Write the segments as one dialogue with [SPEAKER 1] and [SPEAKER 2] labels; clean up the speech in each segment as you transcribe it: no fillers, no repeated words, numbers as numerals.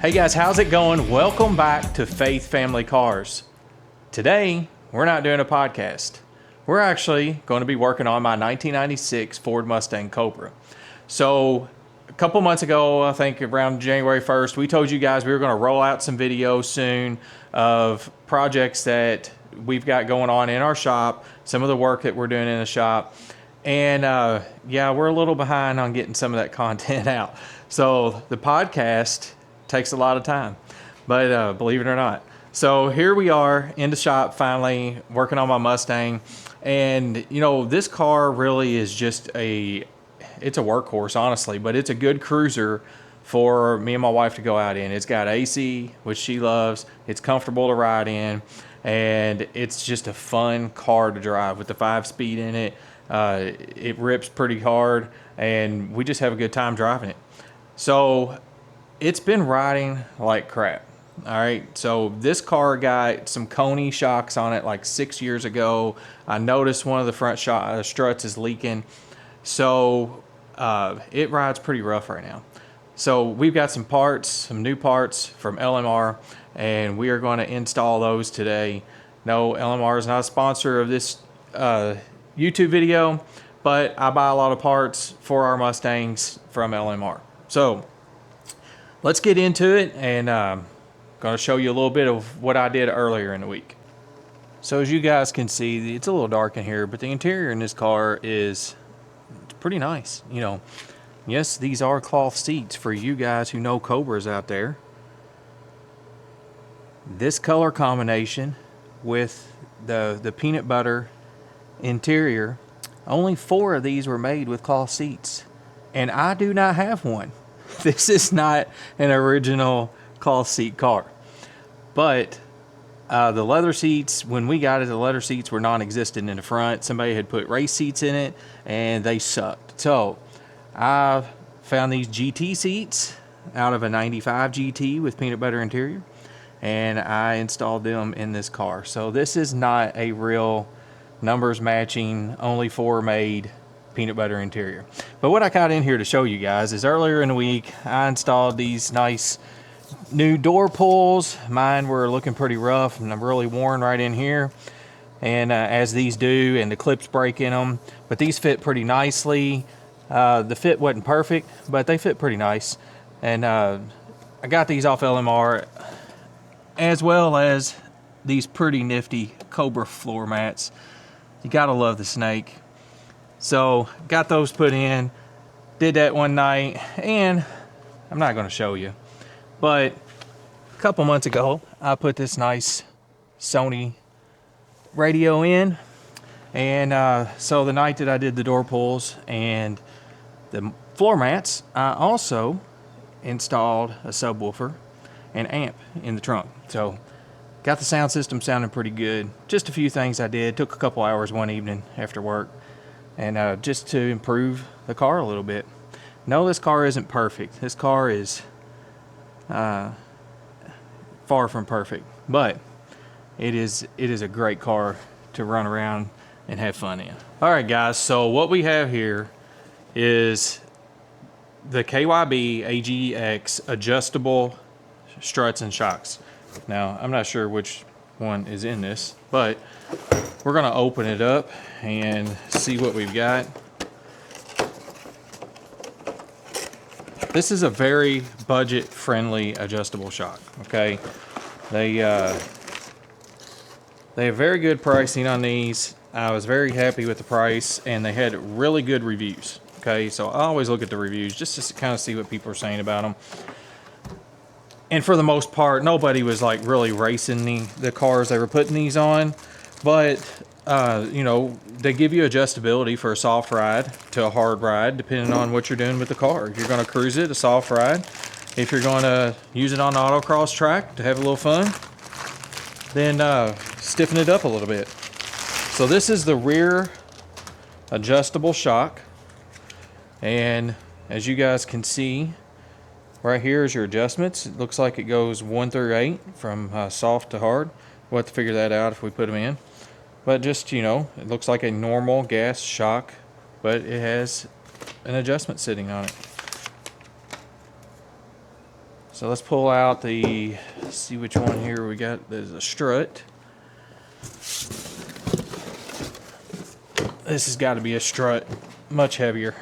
[SPEAKER 1] Hey guys, how's it going? Welcome back to Faith Family Cars. Today, we're not doing a podcast. We're actually going to be working on my 1996 Ford Mustang Cobra. So, a couple months ago, I think around January 1st, we told you guys we were going to roll out some videos soon of projects that we've got going on in our shop, some of the work that we're doing in the shop. And yeah, we're a little behind on getting some of that content out. So, the podcast takes a lot of time, but believe it or not. So here we are in the shop finally working on my Mustang, and you know, this car really is just it's a workhorse, honestly, but it's a good cruiser for me and my wife to go out in. It's got AC, which she loves. It's comfortable to ride in, and it's just a fun car to drive with the 5-speed in it. It rips pretty hard, and we just have a good time driving it. So it's been riding like crap. All right, so this car got some Coney shocks on it like 6 years ago. I noticed one of the front struts is leaking. So it rides pretty rough right now. So we've got some parts, some new parts from LMR, and we are going to install those today. No, LMR is not a sponsor of this YouTube video, but I buy a lot of parts for our Mustangs from LMR. So let's get into it, and I'm going to show you a little bit of what I did earlier in the week. So as you guys can see, it's a little dark in here, but the interior in this car is pretty nice. You know, yes, these are cloth seats for you guys who know Cobras out there. This color combination with the peanut butter interior, only 4 of these were made with cloth seats, and I do not have one. This is not an original cloth seat car. But the leather seats, when we got it, the leather seats were non-existent in the front. Somebody had put race seats in it, and they sucked. So I found these GT seats out of a 95 GT with peanut butter interior, and I installed them in this car. So this is not a real numbers matching, only 4 made peanut butter interior. But what I got in here to show you guys is earlier in the week I installed these nice new door pulls. Mine were looking pretty rough and I'm really worn right in here, and as these do, and the clips break in them, but these fit pretty nicely. The fit wasn't perfect, but they fit pretty nice, and I got these off LMR, as well as these pretty nifty Cobra floor mats. You gotta love the snake. So got those put in, did that one night, and I'm not going to show you, but a couple months ago I put this nice Sony radio in, and so the night that I did the door pulls and the floor mats, I also installed a subwoofer and amp in the trunk. So got the sound system sounding pretty good. Just a few things I did, took a couple hours one evening after work, and just to improve the car a little bit. No, this car isn't perfect. This car is far from perfect, but it is a great car to run around and have fun in. All right, guys, so what we have here is the KYB AGX adjustable struts and shocks. Now, I'm not sure which one is in this, but we're going to open it up and see what we've got. This is a very budget-friendly adjustable shock, okay? They have very good pricing on these. I was very happy with the price, and they had really good reviews, okay? So I always look at the reviews just to kind of see what people are saying about them. And for the most part, nobody was like really racing the cars they were putting these on. But, you know, they give you adjustability for a soft ride to a hard ride, depending on what you're doing with the car. If you're going to cruise it, a soft ride. If you're going to use it on the autocross track to have a little fun, then stiffen it up a little bit. So this is the rear adjustable shock. And as you guys can see, right here is your adjustments. It looks like it goes 1 through 8 from soft to hard. We'll have to figure that out if we put them in. But just, you know, it looks like a normal gas shock, but it has an adjustment sitting on it. So let's pull out the, see which one here we got. There's a strut. This has got to be a strut, much heavier.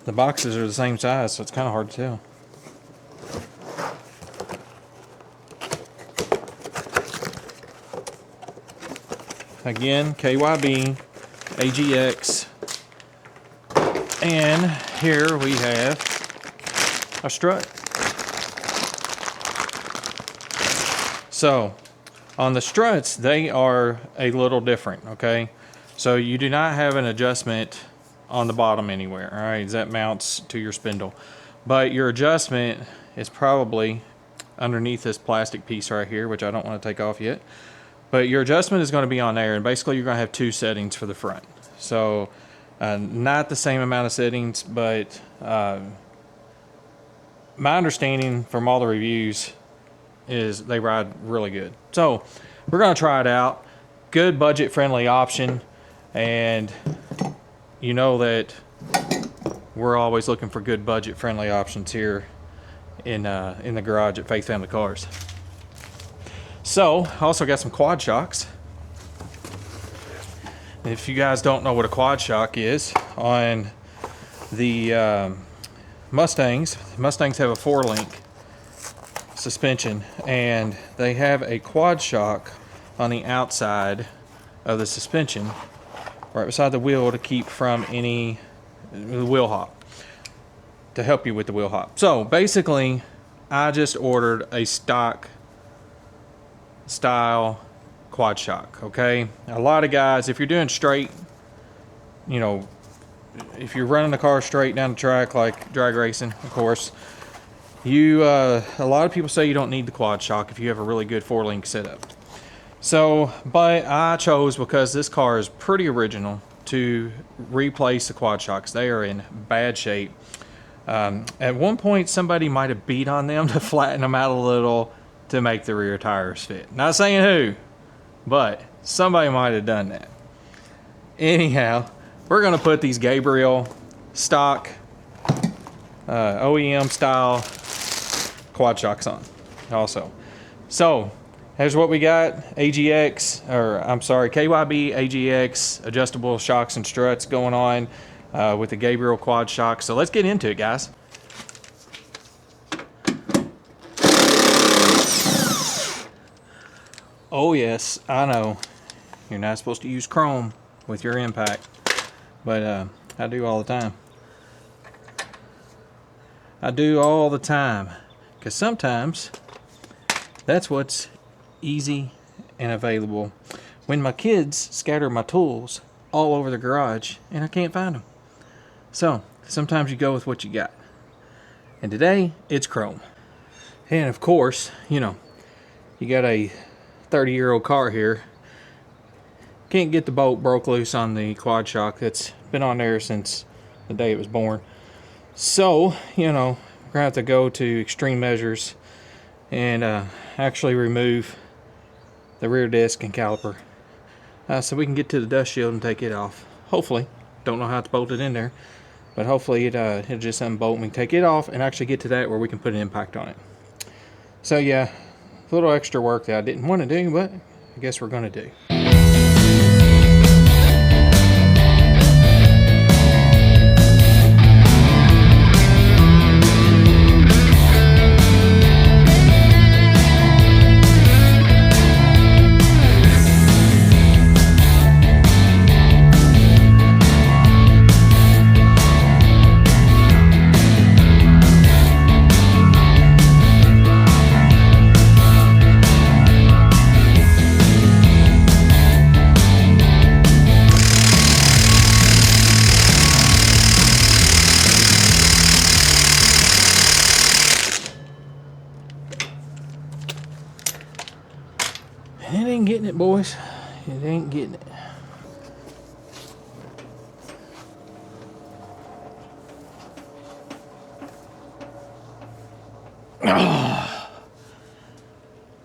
[SPEAKER 1] The boxes are the same size, so it's kind of hard to tell. Again, KYB, AGX, and here we have a strut. So, on the struts, they are a little different, okay? So you do not have an adjustment on the bottom anywhere, all right? That mounts to your spindle. But your adjustment is probably underneath this plastic piece right here, which I don't want to take off yet. But your adjustment is going to be on there, and basically you're going to have two settings for the front. So not the same amount of settings, but my understanding from all the reviews is they ride really good. So we're going to try it out. Good budget-friendly option, and you know that we're always looking for good budget-friendly options here in the garage at Faith Family Cars. So, I also got some quad shocks. If you guys don't know what a quad shock is, on the Mustangs have a 4-link suspension, and they have a quad shock on the outside of the suspension, right beside the wheel, to keep from any wheel hop, to help you with the wheel hop. So basically, I just ordered a stock style quad shock, okay? A lot of guys, if you're doing straight, you know, if you're running the car straight down the track like drag racing, of course, you a lot of people say you don't need the quad shock if you have a really good 4-link setup. So, but I chose, because this car is pretty original, to replace the quad shocks. They are in bad shape. At one point, somebody might have beat on them to flatten them out a little to make the rear tires fit. Not saying who, but somebody might have done that. Anyhow, we're going to put these Gabriel stock OEM style quad shocks on also. So here's what we got. KYB AGX adjustable shocks and struts going on with the Gabriel quad shock. So let's get into it, guys. Oh yes, I know you're not supposed to use chrome with your impact, but I do all the time. I do all the time, because sometimes that's what's easy and available when my kids scatter my tools all over the garage and I can't find them. So sometimes you go with what you got, and today it's chrome. And of course, you know, you got a 30-year-old car here. Can't get the bolt broke loose on the quad shock that's been on there since the day it was born. So, you know, we're gonna have to go to extreme measures and actually remove the rear disc and caliper so we can get to the dust shield and take it off. Hopefully, don't know how to bolt it in there, but hopefully it'll just unbolt and we can take it off and actually get to that where we can put an impact on it. So yeah, a little extra work that I didn't want to do, but I guess we're going to do. It ain't getting it, boys. It ain't getting it. Oh,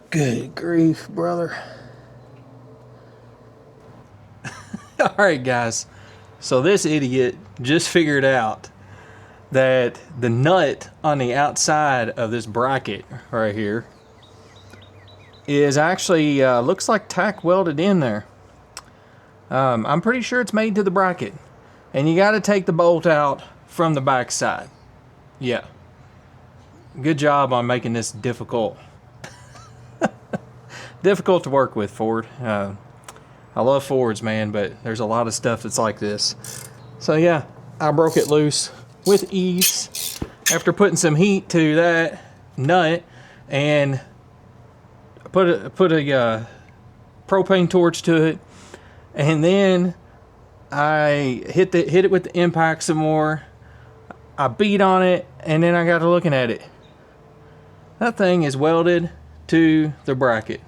[SPEAKER 1] good grief, brother. All right, guys. So this idiot just figured out that the nut on the outside of this bracket right here is actually looks like tack welded in there. I'm pretty sure it's made to the bracket, and you got to take the bolt out from the back side. Yeah, good job on making this difficult to work with, Ford. I love Fords, man, but there's a lot of stuff that's like this. So yeah, I broke it loose with ease after putting some heat to that nut and put a propane torch to it, and then I hit it with the impact some more. I beat on it, and then I got to looking at it. That thing is welded to the bracket.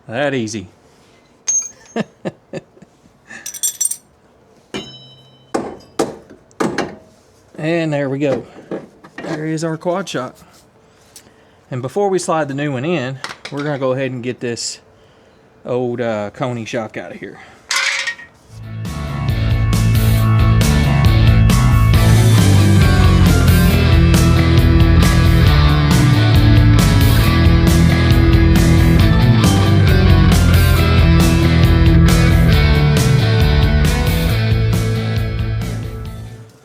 [SPEAKER 1] That easy. And there we go. There is our quad shock. And before we slide the new one in, we're going to go ahead and get this old Coney shock out of here.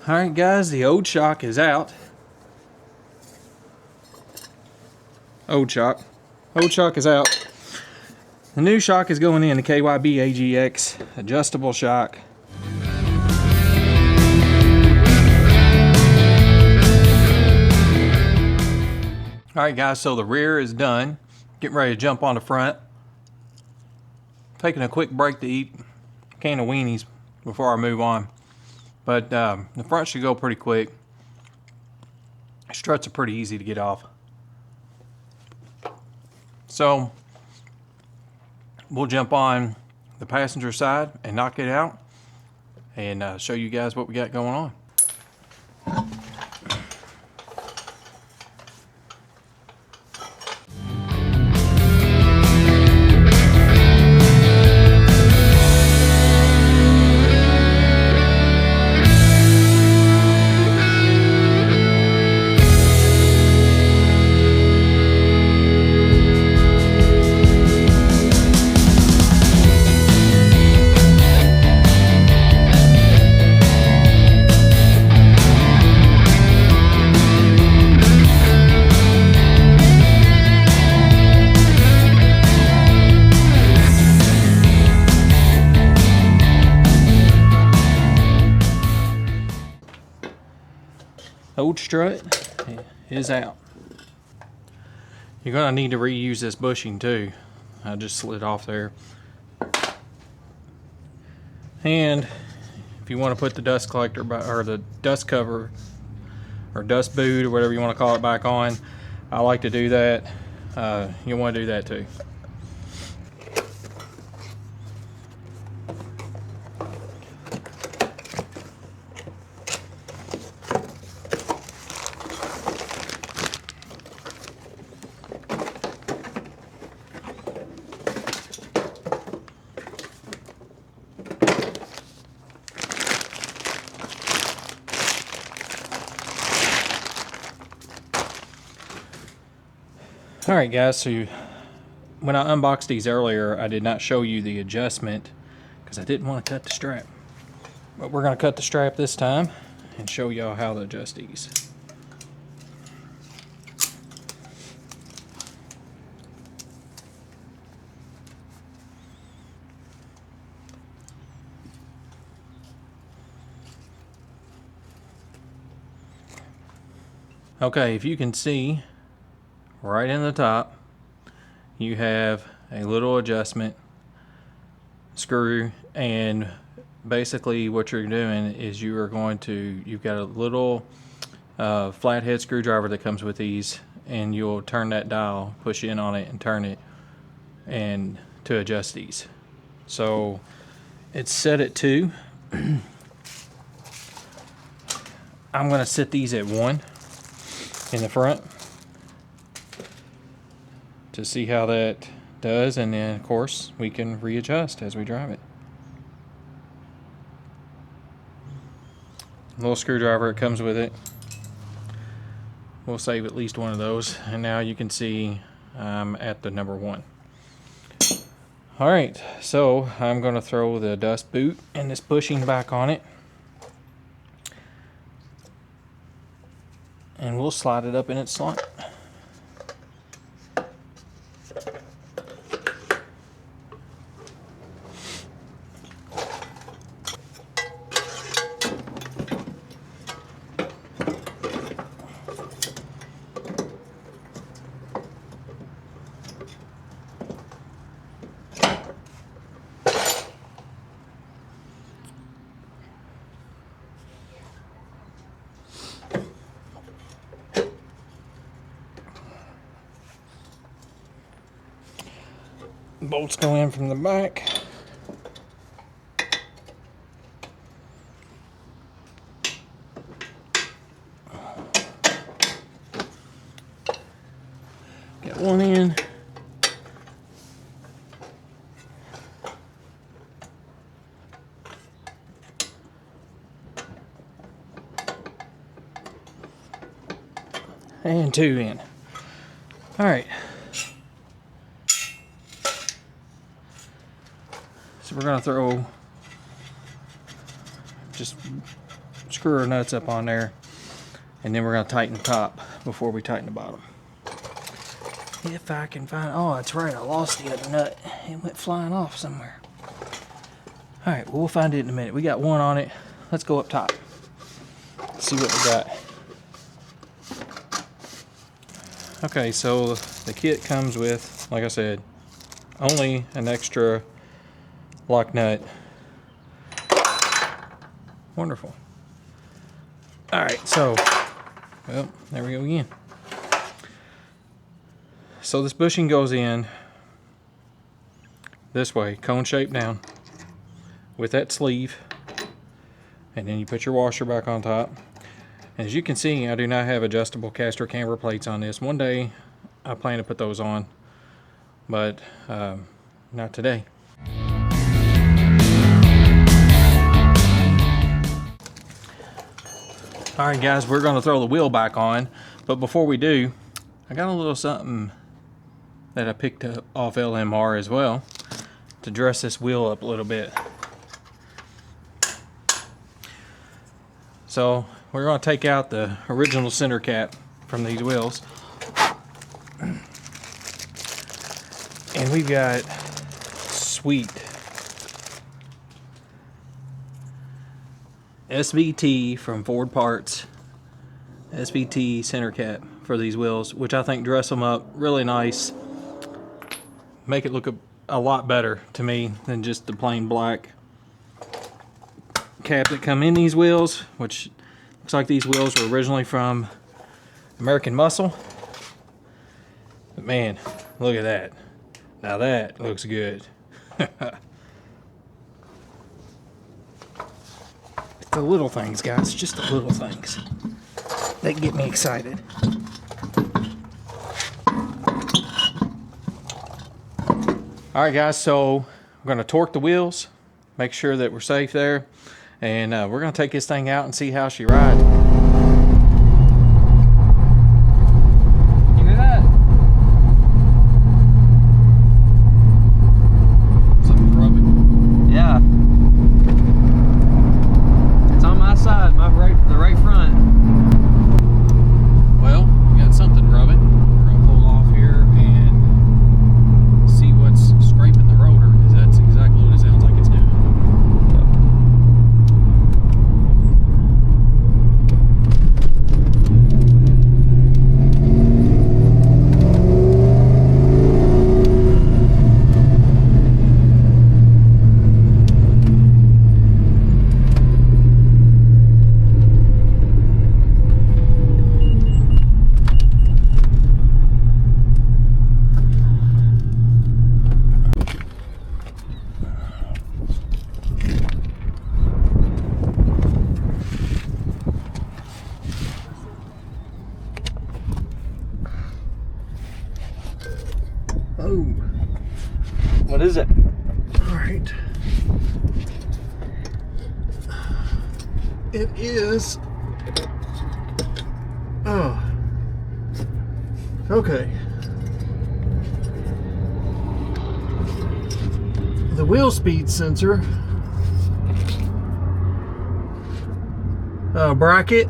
[SPEAKER 1] Alright guys, the old shock is out. Old shock is out. The new shock is going in, the KYB AGX adjustable shock. Alright guys, so the rear is done. Getting ready to jump on the front. Taking a quick break to eat a can of weenies before I move on. But the front should go pretty quick. Struts are pretty easy to get off. So we'll jump on the passenger side and knock it out and show you guys what we got going on. Old strut is out. You're gonna need to reuse this bushing too. I just slid off there. And if you want to put the dust collector or the dust cover or dust boot or whatever you want to call it back on, I like to do that. You want to do that too. Alright guys, so when I unboxed these earlier, I did not show you the adjustment because I didn't want to cut the strap. But we're going to cut the strap this time and show y'all how to adjust these. Okay, if you can see, right in the top, you have a little adjustment screw, and basically what you're doing is you've got a little flathead screwdriver that comes with these, and you'll turn that dial, push in on it and turn it, and to adjust these. So it's set at 2. I'm going to set these at 1 in the front to see how that does, and then of course we can readjust as we drive it. Little screwdriver, it comes with it. We'll save at least one of those, and now you can see at the number 1. Alright, so I'm going to throw the dust boot and this bushing back on it, and we'll slide it up in its slot. Bolts go in from the back. Get one in. And 2 in. All right. So we're gonna throw, just screw our nuts up on there, and then we're gonna tighten the top before we tighten the bottom. If I can find, oh, that's right, I lost the other nut. It went flying off somewhere. All right, well, we'll find it in a minute. We got one on it. Let's go up top. See what we got. Okay, so the kit comes with, like I said, only an extra lock nut. Wonderful. All right, so, well, there we go again. So this bushing goes in this way, cone shape down, with that sleeve, and then you put your washer back on top. And as you can see, I do not have adjustable caster camber plates on this. One day I plan to put those on, but not today. Alright guys, we're going to throw the wheel back on, but before we do, I got a little something that I picked up off LMR as well to dress this wheel up a little bit. So we're going to take out the original center cap from these wheels, and we've got sweet SVT from Ford Parts, SVT center cap for these wheels, which I think dress them up really nice, make it look a lot better to me than just the plain black cap that come in these wheels, which looks like these wheels were originally from American Muscle. But man, look at that. Now that looks good. It's the little things, guys, just the little things that get me excited. Alright guys, so we're going to torque the wheels, make sure that we're safe there, and we're going to take this thing out and see how she rides. You hear that? Something's rubbing. Yeah. It's on my side, the right front. Well, we got something rubbing. We're going to pull off here and see what's scraping the rotor, because that's exactly what it sounds like it's doing. Yep.
[SPEAKER 2] What is it?
[SPEAKER 3] All right. It is. Oh. Okay. The wheel speed sensor bracket.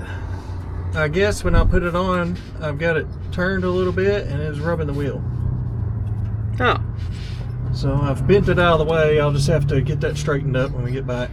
[SPEAKER 3] I guess when I put it on, I've got it turned a little bit and it's rubbing the wheel.
[SPEAKER 2] Oh.
[SPEAKER 3] So I've bent it out of the way. I'll just have to get that straightened up when we get back.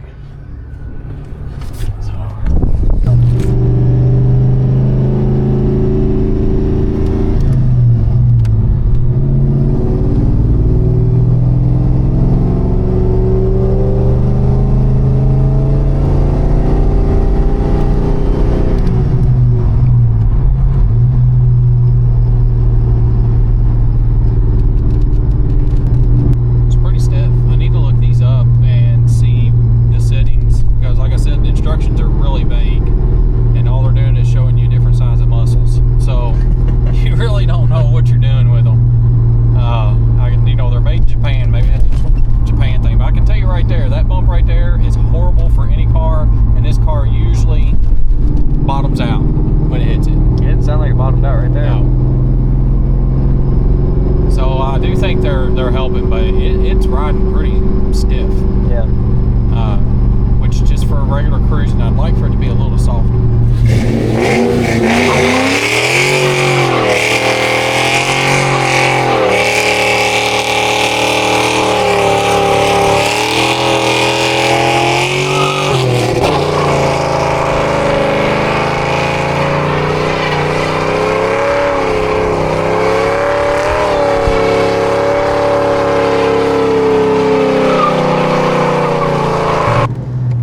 [SPEAKER 1] They're helping, but it's riding pretty stiff.
[SPEAKER 2] Yeah.
[SPEAKER 1] Which just for a regular cruising, I'd like for it to be a little softer.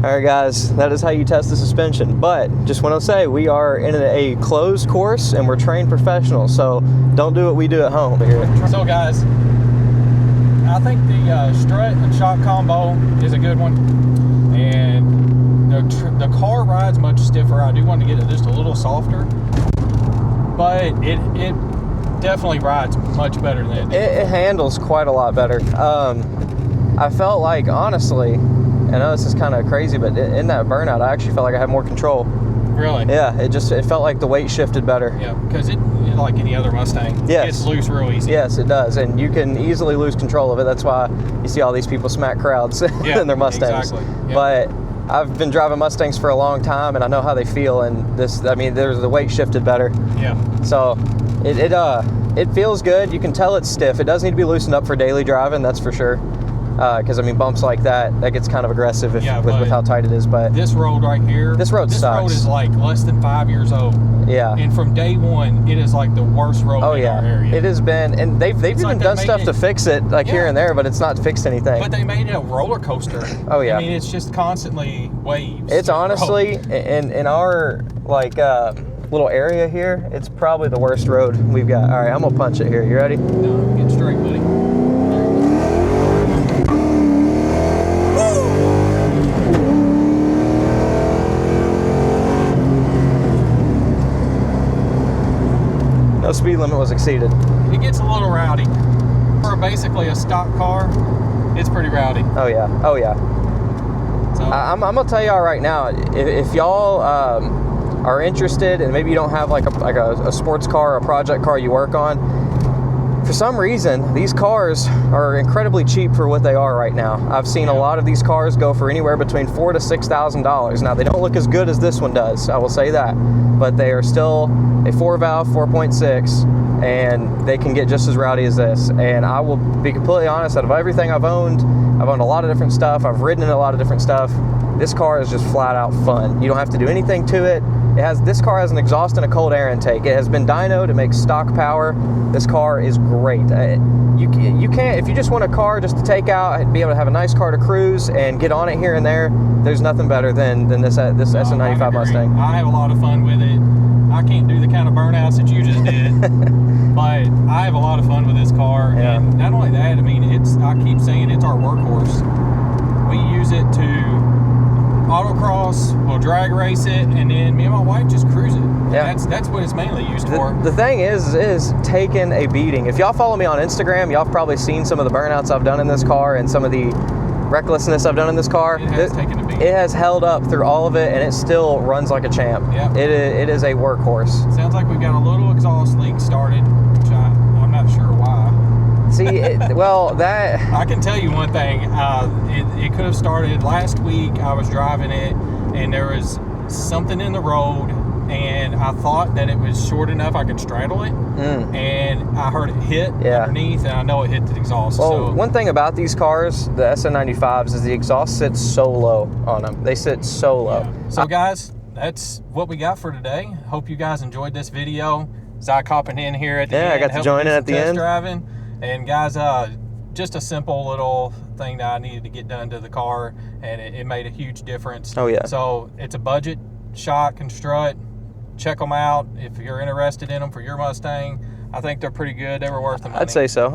[SPEAKER 2] Alright guys, that is how you test the suspension, but just want to say we are in a closed course and we're trained professionals, so don't do what we do at home here.
[SPEAKER 1] So guys, I think the strut and shock combo is a good one, and the car rides much stiffer. I do want to get it just a little softer, but it definitely rides much better than it did.
[SPEAKER 2] It handles quite a lot better. I felt like, honestly, I know this is kind of crazy, but in that burnout, I actually felt like I had more control.
[SPEAKER 1] Really?
[SPEAKER 2] Yeah, it felt like the weight shifted better.
[SPEAKER 1] Yeah, because it like any other Mustang,
[SPEAKER 2] yes,
[SPEAKER 1] it gets loose real easy.
[SPEAKER 2] Yes, it does, and you can easily lose control of it. That's why you see all these people smack crowds in their Mustangs.
[SPEAKER 1] Exactly. Yeah.
[SPEAKER 2] But I've been driving Mustangs for a long time, and I know how they feel, and there's the weight shifted better.
[SPEAKER 1] Yeah.
[SPEAKER 2] So it feels good. You can tell it's stiff. It does need to be loosened up for daily driving, that's for sure. Because I mean, bumps like that gets kind of aggressive with how tight it is. But
[SPEAKER 1] this road right here,
[SPEAKER 2] this road sucks.
[SPEAKER 1] Is like less than 5 years old.
[SPEAKER 2] Yeah.
[SPEAKER 1] And from day one, it is like the worst road in our area.
[SPEAKER 2] It has been, and they've even done stuff to fix it, like here and there, but it's not fixed anything.
[SPEAKER 1] But they made it a roller coaster.
[SPEAKER 2] Oh yeah.
[SPEAKER 1] I mean, it's just constantly waves.
[SPEAKER 2] It's honestly in our little area here, it's probably the worst road we've got. All right, I'm gonna punch it here. You ready?
[SPEAKER 1] No, get straight, buddy.
[SPEAKER 2] No speed limit was exceeded.
[SPEAKER 1] It gets a little rowdy. For basically a stock car, it's pretty rowdy.
[SPEAKER 2] Oh yeah, oh yeah. So I'm gonna tell y'all right now, if y'all are interested, and maybe you don't have like a sports car or a project car you work on, for some reason these cars are incredibly cheap for what they are right now. I've seen a lot of these cars go for anywhere between $4,000 to $6,000. Now they don't look as good as this one does, I will say that, but they are still a 4-valve 4.6, and they can get just as rowdy as this. And I will be completely honest, out of everything I've owned a lot of different stuff, I've ridden in a lot of different stuff, this car is just flat out fun. You don't have to do anything to it. This car has an exhaust and a cold air intake. It has been dynoed, it makes stock power. This car is great. You can't, if you just want a car just to take out and be able to have a nice car to cruise and get on it here and there, there's nothing better than this SM95 Mustang.
[SPEAKER 1] I have a lot of fun with it. I can't do the kind of burnouts that you just did, but I have a lot of fun with this car.
[SPEAKER 2] Yeah.
[SPEAKER 1] And not only that, I mean, I keep saying it's our workhorse. We use it to autocross, we'll drag race it, and then me and my wife just cruise it.
[SPEAKER 2] Yeah.
[SPEAKER 1] That's what it's mainly used for.
[SPEAKER 2] The thing is taking a beating. If y'all follow me on Instagram, y'all have probably seen some of the burnouts I've done in this car and some of the recklessness I've done in this car.
[SPEAKER 1] It has taken a beating.
[SPEAKER 2] It has held up through all of it, and it still runs like a champ.
[SPEAKER 1] Yep.
[SPEAKER 2] It is a workhorse.
[SPEAKER 1] Sounds like we've got a little exhaust leak started, which I'm not sure why.
[SPEAKER 2] See, that...
[SPEAKER 1] I can tell you one thing. It could have started last week. I was driving it, and there was something in the road, and I thought that it was short enough I could straddle it, and I heard it hit underneath, and I know it hit the exhaust.
[SPEAKER 2] Well, one thing about these cars, the SN95s, is the exhaust sits so low on them. They sit so low.
[SPEAKER 1] Yeah. So guys, that's what we got for today. Hope you guys enjoyed this video. Zach hopping in here at the end.
[SPEAKER 2] I got to join in at the end.
[SPEAKER 1] Driving. And guys, just a simple little thing that I needed to get done to the car, and it made a huge difference.
[SPEAKER 2] Oh yeah.
[SPEAKER 1] So it's a budget shock and strut. Check them out if you're interested in them for your Mustang. I think they're pretty good. They were worth the money.
[SPEAKER 2] I'd say so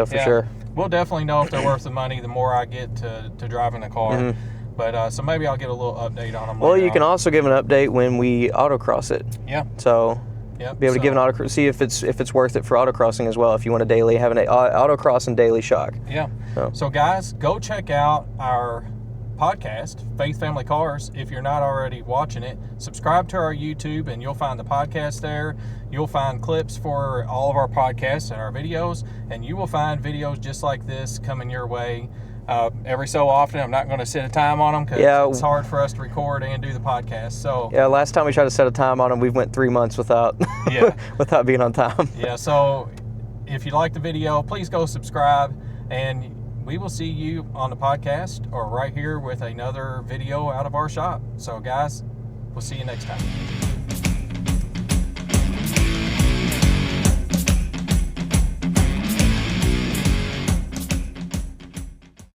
[SPEAKER 2] for sure.
[SPEAKER 1] We'll definitely know if they're worth the money the more I get to driving the car. But so maybe I'll get a little update on them.
[SPEAKER 2] Well, you can also give an update when we autocross it.
[SPEAKER 1] Yeah.
[SPEAKER 2] So be able to give an autocross, see if it's worth it for autocrossing as well. If you want to daily have an autocross and daily shock.
[SPEAKER 1] Yeah. So guys, go check out our podcast, Faith Family Cars. If you're not already watching it, subscribe to our YouTube, and you'll find the podcast there. You'll find clips for all of our podcasts and our videos, and you will find videos just like this coming your way every so often. I'm not going to set a time on them because it's hard for us to record and do the podcast. So
[SPEAKER 2] last time we tried to set a time on them, we went 3 months without without being on time.
[SPEAKER 1] Yeah. So if you like the video, please go subscribe, and we will see you on the podcast or right here with another video out of our shop. So guys, we'll see you next time.